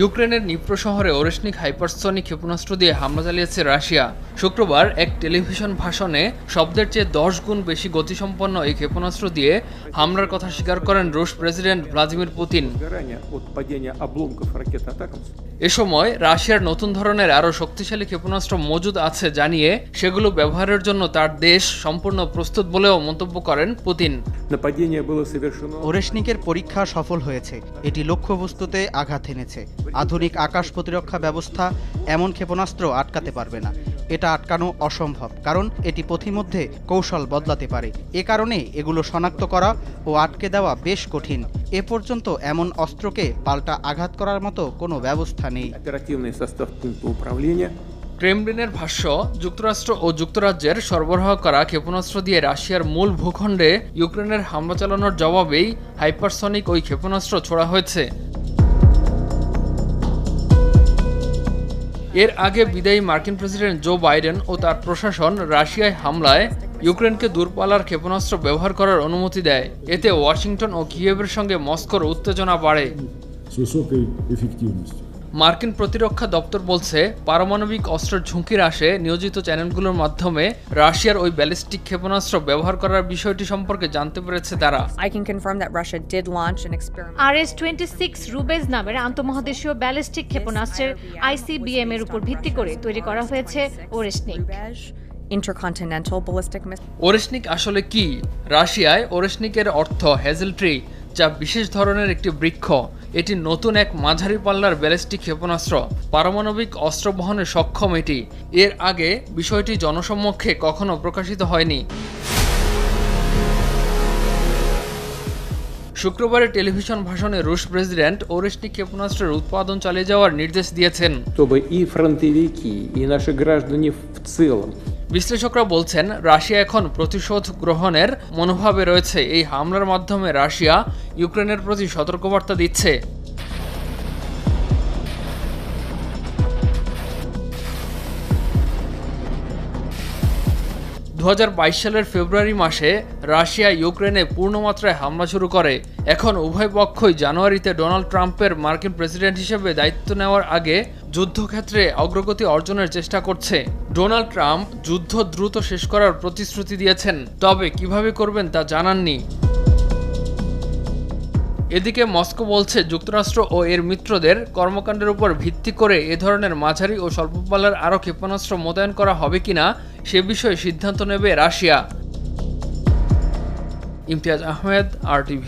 ইউক্রেনের নিপ্রো শহরে Oreshnik hypersonic ক্ষেপণাস্ত্র দিয়ে হামলা চালিয়েছে রাশিয়া। শুক্রবার এক টেলিভিশন ভাষণে শব্দের চেয়ে 10 গুণ বেশি গতিসম্পন্ন এই ক্ষেপণাস্ত্র দিয়ে হামলার কথা স্বীকার করেন রুশ প্রেসিডেন্ট ভ্লাদিমির পুতিন। এ সময় রাশিয়ার নতুন ধরনের আরও শক্তিশালী ক্ষেপণাস্ত্র মজুদ আছে জানিয়ে সেগুলো ব্যবহারের জন্য তার দেশ সম্পূর্ণ প্রস্তুত বলেও মন্তব্য করেন পুতিন। ওরেশনিকের পরীক্ষা সফল হয়েছে, এটি লক্ষ্যবস্তুতে আঘাত এনেছে। আধুনিক আকাশ প্রতিরক্ষা ব্যবস্থা এমন ক্ষেপণাস্ত্র আটকাতে পারবে না। এটা আটকানো অসম্ভব, কারণ এটি পথিমধ্যে কৌশল বদলাতে পারে। এ কারণে এগুলো শনাক্ত করা ও আটকে দেওয়া বেশ কঠিন। এ পর্যন্ত এমন অস্ত্রকে পাল্টা আঘাত করার মতো কোনো ব্যবস্থা নেই। ক্রেমলিনের ভাষ্য, যুক্তরাষ্ট্র ও যুক্তরাজ্যের সরবরাহ করা ক্ষেপণাস্ত্র দিয়ে রাশিয়ার মূল ভূখণ্ডে ইউক্রেনের হামলা চালানোর জবাবেই হাইপারসনিক ওই ক্ষেপণাস্ত্র ছোড়া হয়েছে। এর আগে বিদায়ী মার্কিন প্রেসিডেন্ট জো বাইডেন ও তার প্রশাসন রাশিয়ায় হামলায় ইউক্রেনকে দূরপাল্লার ক্ষেপণাস্ত্র ব্যবহার করার অনুমতি দেয়। এতে ওয়াশিংটন ও কিয়েভের সঙ্গে মস্কোর উত্তেজনা বাড়ে। মার্কিন প্রতিরক্ষা দপ্তর বলছে, পারমাণবিক অস্ত্রের ঝুঁকির আসে নিয়োজিত চ্যানেলগুলোর মাধ্যমে রাশিয়ার ওই ব্যালিস্টিক ক্ষেপণাস্ত্র ব্যবহার করার বিষয়টি সম্পর্কে জানতে পেরেছে তারা। RS-26 রুবেজ নামের আন্তঃমহাদেশীয় ব্যালিস্টিক ক্ষেপণাস্ত্রের ICBM এর উপর ভিত্তি করে তৈরি করা হয়েছে ওরেশনিক। ওরেশনিক আসলে কি? রাশিয়ায় ওরেশনিকের অর্থ হ্যাজেল ট্রি, যা বিশেষ ধরনের একটি বৃক্ষ। এটি নতুন এক মাঝারি পাল্লার ব্যালিস্টিক ক্ষেপণাস্ত্র। পারমাণবিক অস্ত্র বহনে সক্ষম এটি। এর আগে বিষয়টি জনসমক্ষে কখনো প্রকাশিত হয়নি। শুক্রবারের টেলিভিশন ভাষণে রুশ প্রেসিডেন্ট ওরেশনিক ক্ষেপণাস্ত্রের উৎপাদন চালিয়ে যাওয়ার নির্দেশ দিয়েছেন। বিশ্লেষকরা বলছেন, রাশিয়া এখন প্রতিশোধ গ্রহণের মনোভাবে রয়েছে। এই হামলার মাধ্যমে রাশিয়া ইউক্রেনের প্রতি সতর্কবার্তা দিচ্ছে। সালের ফেব্রুয়ারি মাসে রাশিয়া ইউক্রেনে পূর্ণমাত্রায় হামলা শুরু করে। এখন উভয় পক্ষই জানুয়ারিতে ডোনাল্ড ট্রাম্পের মার্কিন প্রেসিডেন্ট হিসেবে দায়িত্ব নেওয়ার আগে যুদ্ধক্ষেত্রে অগ্রগতি অর্জনের চেষ্টা করছে। ডোনাল্ড ট্রাম্প যুদ্ধ দ্রুত শেষ করার প্রতিশ্রুতি দিয়েছেন, তবে কিভাবে করবেন তা জানাননি। এদিকে মস্কো বলছে, যুক্তরাষ্ট্র ও এর মিত্রদের কর্মকাণ্ডের উপর ভিত্তি করে এ ধরনের মাঝারি ও স্বল্পপাল্লার আরও ক্ষেপণাস্ত্র মোতায়েন করা হবে কিনা সে বিষয়ে সিদ্ধান্ত নেবে রাশিয়া। ইমতিয়াজ আহমেদ, RTV।